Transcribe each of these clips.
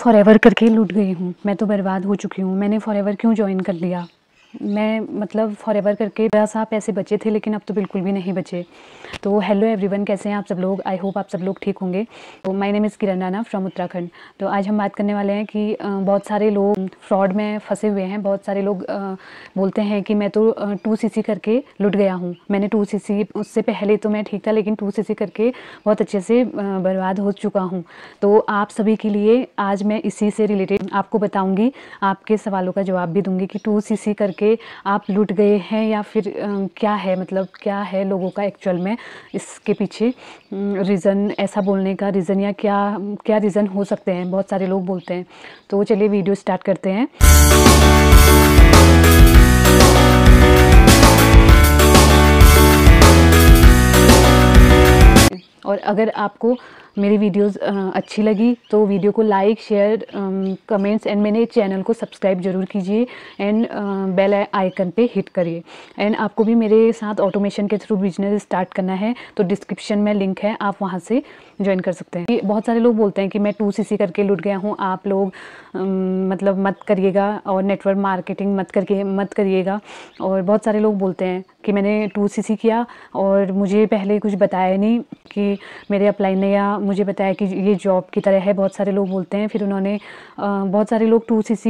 Forever करके लूट गई हूँ। मैं तो बर्बाद हो चुकी हूँ। मैंने फॉरएवर क्यों जॉइन कर लिया? मैं मतलब फॉरएवर करके थोड़ा सा पैसे बचे थे, लेकिन अब तो बिल्कुल भी नहीं बचे। तो हेलो एवरीवन, कैसे हैं आप सब लोग? आई होप आप सब लोग ठीक होंगे। तो my name is Kiran Rana from Uttarakhand. तो आज हम बात करने वाले हैं कि बहुत सारे लोग फ्रॉड में फंसे हुए हैं। बहुत सारे लोग बोलते हैं कि मैं तो 2cc करके लुट गया हूँ। मैंने 2cc, उससे पहले तो मैं ठीक था, लेकिन 2cc करके बहुत अच्छे से बर्बाद हो चुका हूँ। तो आप सभी के लिए आज मैं इसी से रिलेटेड आपको बताऊँगी, आपके सवालों का जवाब भी दूँगी कि 2cc करके आप लूट गए हैं या फिर क्या है, मतलब क्या है लोगों का एक्चुअल में इसके पीछे रीज़न, ऐसा बोलने का रीज़न, या क्या क्या रीज़न हो सकते हैं। बहुत सारे लोग बोलते हैं। तो चलिए वीडियो स्टार्ट करते हैं। और अगर आपको मेरी वीडियोस अच्छी लगी तो वीडियो को लाइक, शेयर, कमेंट्स एंड मेरे चैनल को सब्सक्राइब जरूर कीजिए एंड बेल आइकन पे हिट करिए। एंड आपको भी मेरे साथ ऑटोमेशन के थ्रू बिजनेस स्टार्ट करना है तो डिस्क्रिप्शन में लिंक है, आप वहाँ से ज्वाइन कर सकते हैं। बहुत सारे लोग बोलते हैं कि मैं 2cc करके लुट गया हूँ। आप लोग मतलब मत करिएगा और नेटवर्क मार्केटिंग मत करिएगा। और बहुत सारे लोग बोलते हैं कि मैंने 2cc किया और मुझे पहले कुछ बताया नहीं, कि मेरे अपलाइन ने या मुझे बताया कि ये जॉब की तरह है। बहुत सारे लोग बोलते हैं। फिर उन्होंने बहुत सारे लोग 2cc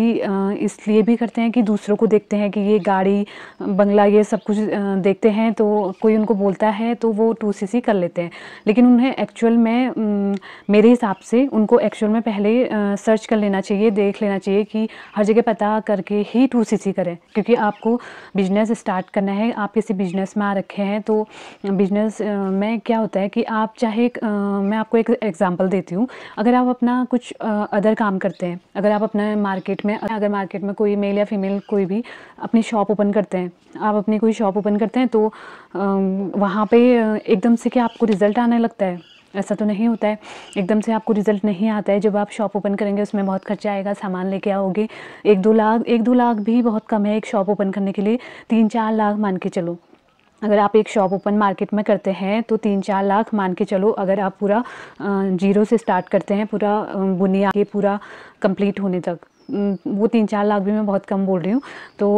इसलिए भी करते हैं कि दूसरों को देखते हैं कि ये गाड़ी बंगला ये सब कुछ देखते हैं, तो कोई उनको बोलता है तो वो 2cc कर लेते हैं। लेकिन उन्हें एक्चुअल में मेरे हिसाब से उनको एक्चुअल में पहले सर्च कर लेना चाहिए, देख लेना चाहिए कि हर जगह पता करके ही 2cc करें। क्योंकि आपको बिजनेस स्टार्ट करना है, आप किसी बिजनेस में आ रखे हैं तो बिजनेस में क्या होता है कि आप चाहे मैं आपको एक एग्जांपल देती हूँ। अगर आप अपना कुछ अदर काम करते हैं, अगर आप अपना मार्केट में कोई मेल या फीमेल कोई भी अपनी शॉप ओपन करते हैं, आप अपनी कोई शॉप ओपन करते हैं तो वहाँ पे एकदम से क्या आपको रिज़ल्ट आने लगता है? ऐसा तो नहीं होता है। एकदम से आपको रिज़ल्ट नहीं आता है। जब आप शॉप ओपन करेंगे उसमें बहुत खर्चा आएगा, सामान लेके आओगे। 1-2 लाख भी बहुत कम है एक शॉप ओपन करने के लिए। 3-4 लाख मान के चलो। अगर आप एक शॉप ओपन मार्केट में करते हैं तो 3-4 लाख मान के चलो। अगर आप पूरा जीरो से स्टार्ट करते हैं, पूरा बुनियाद के पूरा कंप्लीट होने तक, वो 3-4 लाख भी मैं बहुत कम बोल रही हूँ। तो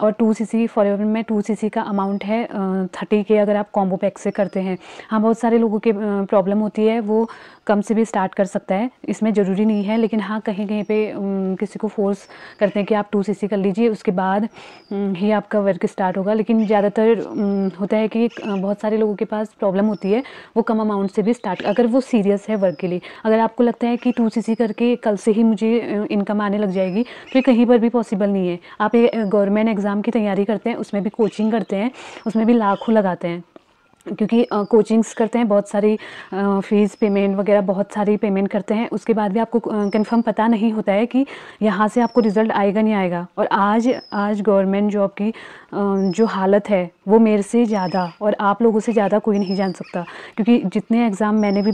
और 2cc फॉरएवर में 2cc का अमाउंट है 30K अगर आप कॉम्बो पैक से करते हैं। हाँ, बहुत सारे लोगों के प्रॉब्लम होती है, वो कम से भी स्टार्ट कर सकता है, इसमें ज़रूरी नहीं है। लेकिन हाँ, कहीं कहीं पे किसी को फोर्स करते हैं कि आप 2cc कर लीजिए, उसके बाद ही आपका वर्क स्टार्ट होगा। लेकिन ज़्यादातर होता है कि बहुत सारे लोगों के पास प्रॉब्लम होती है, वो कम अमाउंट से भी स्टार्ट, अगर वो सीरियस है वर्क के लिए। अगर आपको लगता है कि 2cc करके कल से ही मुझे इनकम आने लग जाएगी, तो ये कहीं पर भी पॉसिबल नहीं है। आप ये गवर्नमेंट एग्ज़ाम की तैयारी करते हैं, उसमें भी कोचिंग करते हैं, उसमें भी लाखों लगाते हैं, क्योंकि कोचिंग्स करते हैं, बहुत सारी फ़ीस पेमेंट वगैरह बहुत सारी पेमेंट करते हैं। उसके बाद भी आपको कंफर्म पता नहीं होता है कि यहाँ से आपको रिज़ल्ट आएगा नहीं आएगा। और आज गवर्नमेंट जॉब की जो हालत है वो मेरे से ज़्यादा और आप लोगों से ज़्यादा कोई नहीं जान सकता। क्योंकि जितने एग्ज़ाम मैंने भी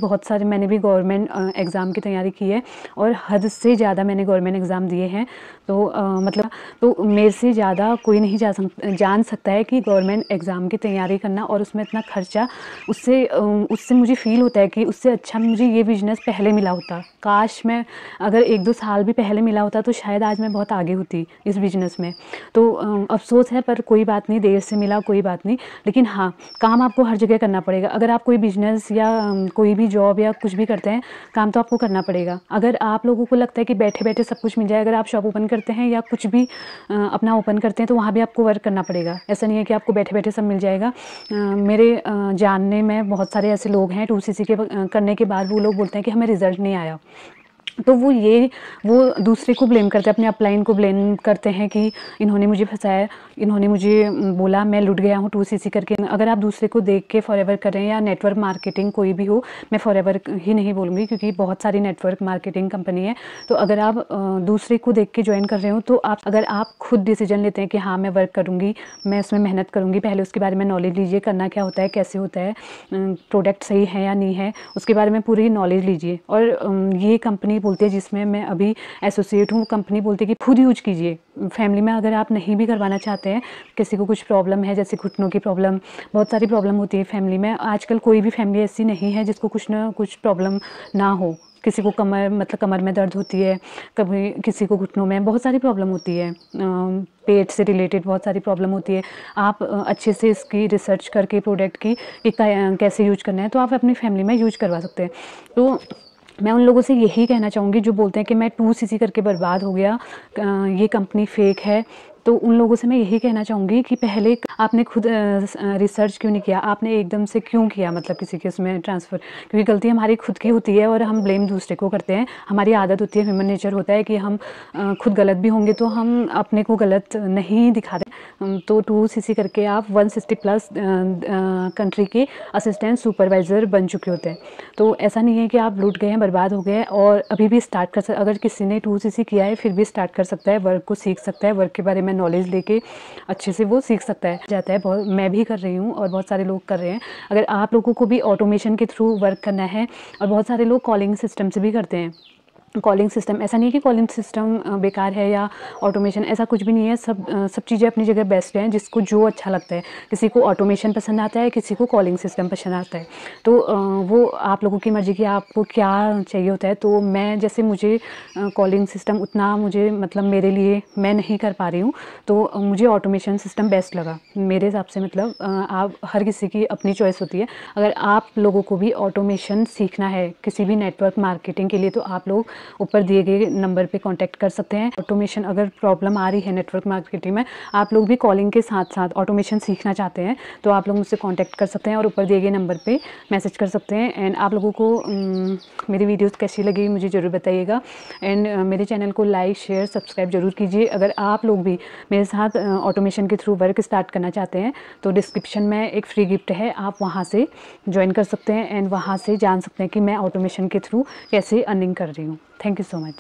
गवर्नमेंट एग्ज़ाम की तैयारी की है और हद से ज़्यादा मैंने गवर्नमेंट एग्ज़ाम दिए हैं। तो मेरे से ज़्यादा कोई नहीं जान सकता है कि गवर्नमेंट एग्ज़ाम की तैयारी करना और उसमें इतना खर्चा, उससे मुझे फ़ील होता है कि उससे अच्छा मुझे ये बिज़नेस पहले मिला होता। काश मैं अगर 1-2 साल भी पहले मिला होता तो शायद आज मैं बहुत आगे होती इस बिज़नेस में। तो अफ़सोस है, पर कोई बात नहीं, देर से मिला कोई बात नहीं। लेकिन हाँ, काम आपको हर जगह करना पड़ेगा। अगर आप कोई बिज़नेस या कोई भी जॉब या कुछ भी करते हैं, काम तो आपको करना पड़ेगा। अगर आप लोगों को लगता है कि बैठे बैठे सब कुछ मिल जाए, अगर आप शॉप ओपन करते हैं या कुछ भी अपना ओपन करते हैं, तो वहाँ भी आपको वर्क करना पड़ेगा। ऐसा नहीं है कि आपको बैठे बैठे सब मिल जाएगा। मेरे जानने में बहुत सारे ऐसे लोग हैं 2cc के करने के बाद वो लोग बोलते हैं कि हमें रिज़ल्ट नहीं आया। तो वो दूसरे को ब्लेम करते हैं, अपने अपलाइन को ब्लेम करते हैं कि इन्होंने मुझे फंसाया, इन्होंने मुझे बोला मैं लुट गया हूँ 2cc करके। अगर आप दूसरे को देख के फॉरएवर करें या नेटवर्क मार्केटिंग कोई भी हो, मैं फॉरएवर ही नहीं बोलूँगी क्योंकि बहुत सारी नेटवर्क मार्केटिंग कंपनी है। तो अगर आप दूसरे को देख के ज्वाइन कर रहे हो, तो अगर आप खुद डिसीजन लेते हैं कि हाँ मैं वर्क करूँगी, मैं उसमें मेहनत करूँगी, पहले उसके बारे में नॉलेज लीजिए, करना क्या होता है, कैसे होता है, प्रोडक्ट सही है या नहीं है, उसके बारे में पूरी नॉलेज लीजिए। और ये कंपनी बोलती है जिसमें मैं अभी एसोसिएट हूँ, कंपनी बोलती है कि खुद यूज कीजिए। फैमिली में अगर आप नहीं भी करवाना चाहते हैं, किसी को कुछ प्रॉब्लम है, जैसे घुटनों की प्रॉब्लम, बहुत सारी प्रॉब्लम होती है फैमिली में। आजकल कोई भी फैमिली ऐसी नहीं है जिसको कुछ ना कुछ प्रॉब्लम ना हो। किसी को कमर में दर्द होती है, कभी किसी को घुटनों में, बहुत सारी प्रॉब्लम होती है, पेट से रिलेटेड बहुत सारी प्रॉब्लम होती है। आप अच्छे से इसकी रिसर्च करके प्रोडक्ट की कि कैसे यूज करना है तो आप अपनी फैमिली में यूज करवा सकते हैं। तो मैं उन लोगों से यही कहना चाहूँगी जो बोलते हैं कि मैं 2cc करके बर्बाद हो गया, ये कंपनी फेक है। तो उन लोगों से मैं यही कहना चाहूँगी कि पहले आपने खुद रिसर्च क्यों नहीं किया, आपने एकदम से क्यों किया, मतलब किसी के उसमें ट्रांसफ़र, क्योंकि गलती हमारी खुद की होती है और हम ब्लेम दूसरे को करते हैं। हमारी आदत होती है, ह्यूमन नेचर होता है कि हम खुद गलत भी होंगे तो हम अपने को गलत नहीं दिखाते। तो 2cc करके आप 160+ कंट्री के असिस्टेंट सुपरवाइज़र बन चुके होते हैं। तो ऐसा नहीं है कि आप लूट गए हैं, बर्बाद हो गए हैं और अभी भी स्टार्ट कर सकते। अगर किसी ने 2cc किया है फिर भी स्टार्ट कर सकता है, वर्क को सीख सकता है, वर्क के बारे में नॉलेज लेके अच्छे से वो सीख सकता है जाता है। बहुत मैं भी कर रही हूँ और बहुत सारे लोग कर रहे हैं। अगर आप लोगों को भी ऑटोमेशन के थ्रू वर्क करना है, और बहुत सारे लोग कॉलिंग सिस्टम से भी करते हैं। कॉलिंग सिस्टम, ऐसा नहीं है कि कॉलिंग सिस्टम बेकार है या ऑटोमेशन, ऐसा कुछ भी नहीं है। सब चीज़ें अपनी जगह बेस्ट हैं, जिसको जो अच्छा लगता है। किसी को ऑटोमेशन पसंद आता है, किसी को कॉलिंग सिस्टम पसंद आता है। तो वो आप लोगों की मर्ज़ी कि आपको क्या चाहिए होता है। तो मैं जैसे मुझे कॉलिंग सिस्टम उतना मुझे मतलब मेरे लिए मैं नहीं कर पा रही हूँ, तो मुझे ऑटोमेशन सिस्टम बेस्ट लगा मेरे हिसाब से। मतलब आप हर किसी की अपनी चॉइस होती है। अगर आप लोगों को भी ऑटोमेशन सीखना है किसी भी नेटवर्क मार्केटिंग के लिए, तो आप लोग ऊपर दिए गए नंबर पे कांटेक्ट कर सकते हैं। ऑटोमेशन अगर प्रॉब्लम आ रही है नेटवर्क मार्केटिंग में, आप लोग भी कॉलिंग के साथ साथ ऑटोमेशन सीखना चाहते हैं, तो आप लोग मुझसे कांटेक्ट कर सकते हैं और ऊपर दिए गए नंबर पे मैसेज कर सकते हैं। एंड आप लोगों को मेरी वीडियोस कैसी लगी मुझे ज़रूर बताइएगा। एंड मेरे चैनल को लाइक शेयर सब्सक्राइब ज़रूर कीजिए। अगर आप लोग भी मेरे साथ ऑटोमेशन के थ्रू वर्क स्टार्ट करना चाहते हैं तो डिस्क्रिप्शन में एक फ्री गिफ्ट है, आप वहाँ से ज्वाइन कर सकते हैं एंड वहाँ से जान सकते हैं कि मैं ऑटोमेशन के थ्रू कैसे अर्निंग कर रही हूँ। Thank you so much.